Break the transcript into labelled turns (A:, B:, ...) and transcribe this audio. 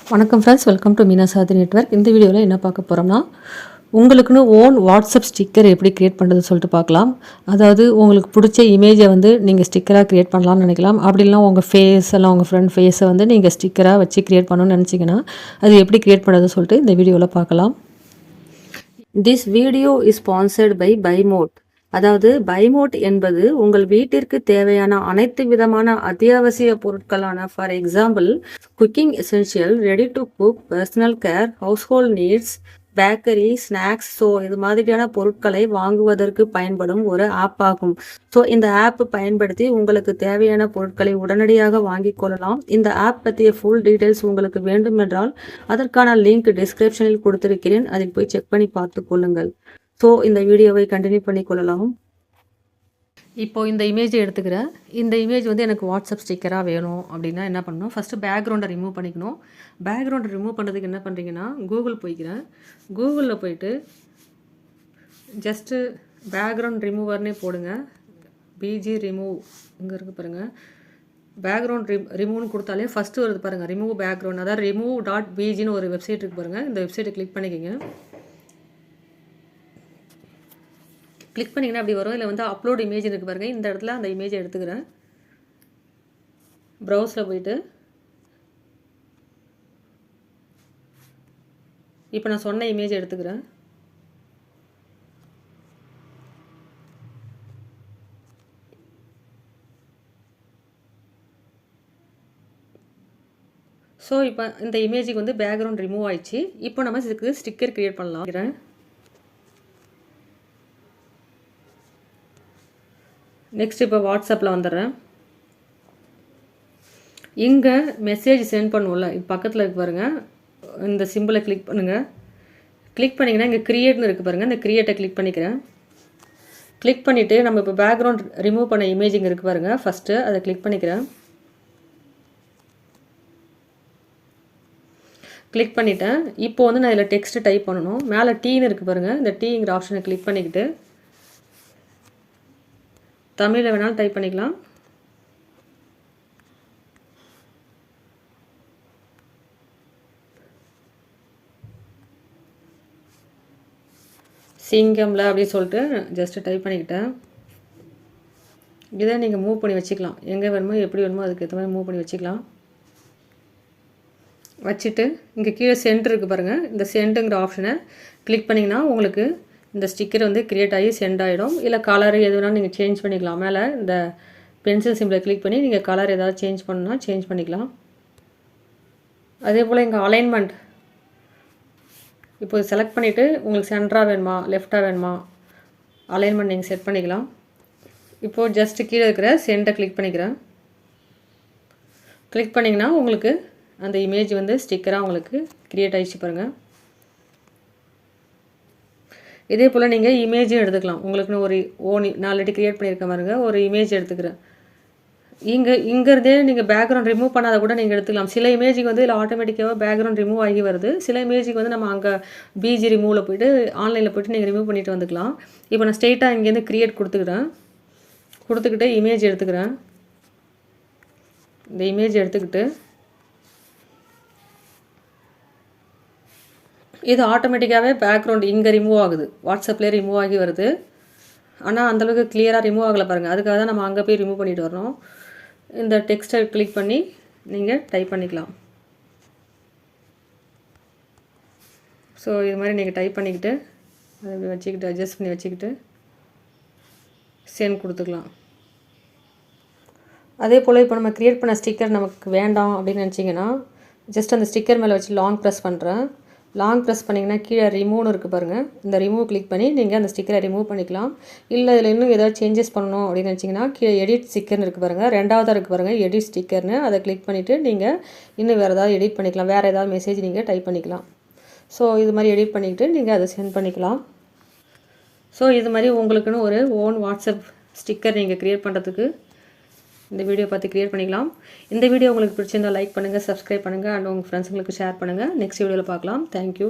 A: வணக்கம் friends, welcome to Meena சாதி network. இந்த வீடியோவில் என்ன பார்க்க போகிறோம்னா, உங்களுக்குன்னு ஓன் வாட்ஸ்அப் ஸ்டிக்கர் எப்படி க்ரியேட் பண்ணுறது சொல்லிட்டு பார்க்கலாம். அதாவது உங்களுக்கு பிடிச்ச இமேஜை வந்து நீங்கள் ஸ்டிக்கராக க்ரியேட் பண்ணலாம்னு நினைக்கலாம். அப்படி இல்லைனா உங்கள் ஃபேஸ் எல்லாம் உங்கள் ஃப்ரெண்ட் ஃபேஸை வந்து நீங்கள் ஸ்டிக்கராக வச்சு க்ரியேட் பண்ணணும்னு நினச்சிங்கன்னா அது எப்படி க்ரியேட் பண்ணுறது சொல்லிட்டு இந்த வீடியோவில் பார்க்கலாம். This video is sponsored by Bymot. அதாவது பைமோட் என்பது உங்கள் வீட்டிற்கு தேவையான அனைத்து விதமான அத்தியாவசிய பொருட்களான for example cooking essential, ready to cook, personal care, household needs, bakery, snacks, so இது மாதிரியான பொருட்களை வாங்குவதற்கு பயன்படும் ஒரு ஆப் ஆகும். ஸோ இந்த ஆப் பயன்படுத்தி உங்களுக்கு தேவையான பொருட்களை உடனடியாக வாங்கிக் கொள்ளலாம். இந்த ஆப் பற்றிய ஃபுல் டீட்டெயில்ஸ் உங்களுக்கு வேண்டும் என்றால் அதற்கான லிங்க் டிஸ்கிரிப்ஷனில் கொடுத்திருக்கிறேன். அதில் போய் செக் பண்ணி பார்த்து கொள்ளுங்கள். ஸோ இந்த வீடியோவை கண்டினியூ பண்ணிக்கொள்ளலாம். இப்போது இந்த இமேஜை எடுத்துக்கிறேன். இந்த இமேஜ் வந்து எனக்கு வாட்ஸ்அப் ஸ்டிக்கராக வேணும் அப்படின்னா என்ன பண்ணணும், ஃபஸ்ட்டு பேக்ரவுண்டை ரிமூவ் பண்ணிக்கணும். பேக்ரவுண்டை ரிமூவ் பண்ணுறதுக்கு என்ன பண்ணுறீங்கன்னா, கூகுள் போய்க்கிறேன். கூகுளில் போயிட்டு ஜஸ்ட்டு பேக்ரவுண்ட் ரிமூவர்னே போடுங்க. பிஜி ரிமூவ் இங்கே இருக்குது பாருங்கள். பேக்ரவுண்ட் ரிமூவ்னு கொடுத்தாலே ஃபஸ்ட்டு வருது பாருங்கள், ரிமூவ் பேக்ரவுண்ட். அதாவது remove.bgன்னு ஒரு வெப்சைட் இருக்குது பாருங்கள். இந்த வெப்சைட்டை கிளிக் பண்ணிக்கோங்க. கிளிக் பண்ணிங்கன்னா அப்படி வரும். இதில் வந்து அப்லோட் இமேஜ் இருக்குது பாருங்கள். இந்த இடத்துல அந்த இமேஜை எடுத்துக்கிறேன். ப்ரௌஸில் போயிட்டு இப்போ நான் சொன்ன இமேஜ் எடுத்துக்கிறேன். ஸோ இப்போ இந்த இமேஜுக்கு வந்து பேக்ரவுண்ட் ரிமூவ் ஆயிடுச்சு. இப்போ நம்ம இதுக்கு ஸ்டிக்கர் க்ரியேட் பண்ணலாம். நெக்ஸ்ட் இப்போ வாட்ஸ்அப்பில் வந்துடுறேன். இங்கே மெசேஜ் சென்ட் பண்ணுவோம்ல, இது பக்கத்தில் இருக்கு பாருங்கள். இந்த சிம்பிளை கிளிக் பண்ணுங்கள். கிளிக் பண்ணிங்கன்னா இங்கே க்ரியேட்னு இருக்குது பாருங்கள். இந்த க்ரியேட்டை கிளிக் பண்ணிக்கிறேன். கிளிக் பண்ணிவிட்டு நம்ம இப்போ பேக்ரவுண்ட் ரிமூவ் பண்ண இமேஜ் இங்கே இருக்குது பாருங்கள். ஃபஸ்ட்டு அதை கிளிக் பண்ணிக்கிறேன். கிளிக் பண்ணிவிட்டேன். இப்போ வந்து நான் இதில் டெக்ஸ்ட்டு டைப் பண்ணணும். மேலே டீன்னு இருக்குது பாருங்கள். இந்த டீங்கிற ஆப்ஷனை கிளிக் பண்ணிக்கிட்டு தமிழில் வேணாலும் டைப் பண்ணிக்கலாம். சிங்கம்ல அப்படி சொல்லிட்டு ஜஸ்ட்டு டைப் பண்ணிக்கிட்டேன். இதை நீங்கள் மூவ் பண்ணி வச்சுக்கலாம். எங்கே வேணுமோ எப்படி வேணுமோ அதுக்கு ஏற்ற மாதிரி மூவ் பண்ணி வச்சுக்கலாம். வச்சுட்டு இங்கே கீழே சென்ட் இருக்குது பாருங்கள். இந்த சென்ட்டுங்கிற ஆப்ஷனை கிளிக் பண்ணிங்கன்னா உங்களுக்கு இந்த ஸ்டிக்கர் வந்து க்ரியேட் ஆகி சென்ட் ஆகிடும். இல்லை கலர் எது வேணாலும் நீங்கள் சேஞ்ச் பண்ணிக்கலாம். மேலே இந்த பென்சில் சிம்பிளை கிளிக் பண்ணி நீங்கள் கலர் ஏதாவது சேஞ்ச் பண்ணணும்னா சேஞ்ச் பண்ணிக்கலாம். அதே போல் இங்கே அலைன்மெண்ட் இப்போ செலக்ட் பண்ணிவிட்டு உங்களுக்கு சென்டராக வேணுமா லெஃப்டாக வேணுமா அலைன்மெண்ட் நீங்கள் செட் பண்ணிக்கலாம். இப்போது ஜஸ்ட்டு கீழே இருக்கிற சென்டை கிளிக் பண்ணிக்கிறேன். கிளிக் பண்ணிங்கன்னா உங்களுக்கு அந்த இமேஜ் வந்து ஸ்டிக்கராக உங்களுக்கு க்ரியேட் ஆகிடுச்சு பாருங்கள். இதே போல் நீங்கள் இமேஜும் எடுத்துக்கலாம். உங்களுக்குன்னு ஒரு நான் ஆல்ரெடி க்ரியேட் பண்ணியிருக்க பாருங்க. ஒரு இமேஜ் எடுத்துக்கிறேன். இங்கேருந்தே நீங்கள் பேக்ரவுண்ட் ரிமூவ் பண்ணாத கூட நீங்கள் எடுத்துக்கலாம். சில இமேஜுக்கு வந்து இதில் ஆட்டோமேட்டிக்காக பேக்ரவுண்ட் ரிமூவ் ஆகி வருது. சில இமேஜுக்கு வந்து நம்ம அங்கே பிஜி ரிமூவில் போய்ட்டு ஆன்லைனில் போய்ட்டு நீங்கள் ரிமூவ் பண்ணிட்டு வந்துக்கலாம். இப்போ நான் ஸ்ட்ரெயிட்டாக இங்கேருந்து க்ரியேட் கொடுத்துக்கிட்டு இமேஜ் எடுத்துக்கிறேன். இந்த இமேஜ் எடுத்துக்கிட்டு இது ஆட்டோமேட்டிக்காகவே பேக்ரவுண்ட் இங்கே ரிமூவ் ஆகுது. வாட்ஸ்அப்லேயே ரிமூவ் ஆகி வருது. ஆனால் அந்தளவுக்கு கிளியராக ரிமூவ் ஆகலை பாருங்கள். அதுக்காக தான் நம்ம அங்கே போய் ரிமூவ் பண்ணிட்டு வரணும். இந்த டெக்ஸ்ட்டை கிளிக் பண்ணி நீங்கள் டைப் பண்ணிக்கலாம். ஸோ இது மாதிரி நீங்கள் டைப் பண்ணிக்கிட்டு அதை இப்படி வச்சுக்கிட்டு அட்ஜஸ்ட் பண்ணி வச்சுக்கிட்டு சென்ட் கொடுத்துக்கலாம். அதே போல் இப்போ நம்ம க்ரியேட் பண்ண ஸ்டிக்கர் நமக்கு வேண்டாம் அப்படின்னு நினச்சிங்கன்னா ஜஸ்ட் அந்த ஸ்டிக்கர் மேலே வச்சு லாங் ப்ரெஸ் பண்ணுறேன். லாங் ப்ரெஸ் பண்ணிங்கன்னா கீழே ரிமூவ்னு இருக்குது பாருங்கள். இந்த ரிமூவ் கிளிக் பண்ணி நீங்கள் அந்த ஸ்டிக்கரை ரிமூவ் பண்ணிக்கலாம். இல்லை இதில் இன்னும் ஏதாவது சேஞ்சஸ் பண்ணணும் அப்படின்னு நினச்சிங்கன்னா கீழே எடிட் ஸ்டிக்கர்னு இருக்குது பாருங்கள். ரெண்டாவதாக இருக்குது பாருங்கள் எடிட் ஸ்டிக்கர்னு. அதை கிளிக் பண்ணிவிட்டு நீங்கள் இன்னும் வேறு ஏதாவது எடிட் பண்ணிக்கலாம். வேறு ஏதாவது மெசேஜ் நீங்கள் டைப் பண்ணிக்கலாம். ஸோ இது மாதிரி எடிட் பண்ணிக்கிட்டு நீங்கள் அதை சென்ட் பண்ணிக்கலாம். ஸோ இது மாதிரி உங்களுக்குன்னு ஒரு ஓன் வாட்ஸ்அப் ஸ்டிக்கர் நீங்கள் க்ரியேட் பண்ணுறதுக்கு இந்த வீடியோ பார்த்து க்ரியேட் பண்ணிக்கலாம். இந்த வீடியோ உங்களுக்கு பிடிச்சிருந்தால் லைக் பண்ணுங்கள், சப்ஸ்கிரைப் பண்ணுங்கள் அண்ட் உங்கள் ஃப்ரெண்ட்ஸுங்களுக்கு ஷேர் பண்ணுங்கள். நெக்ஸ்ட் வீடியோவில் பார்க்கலாம். தேங்க்யூ.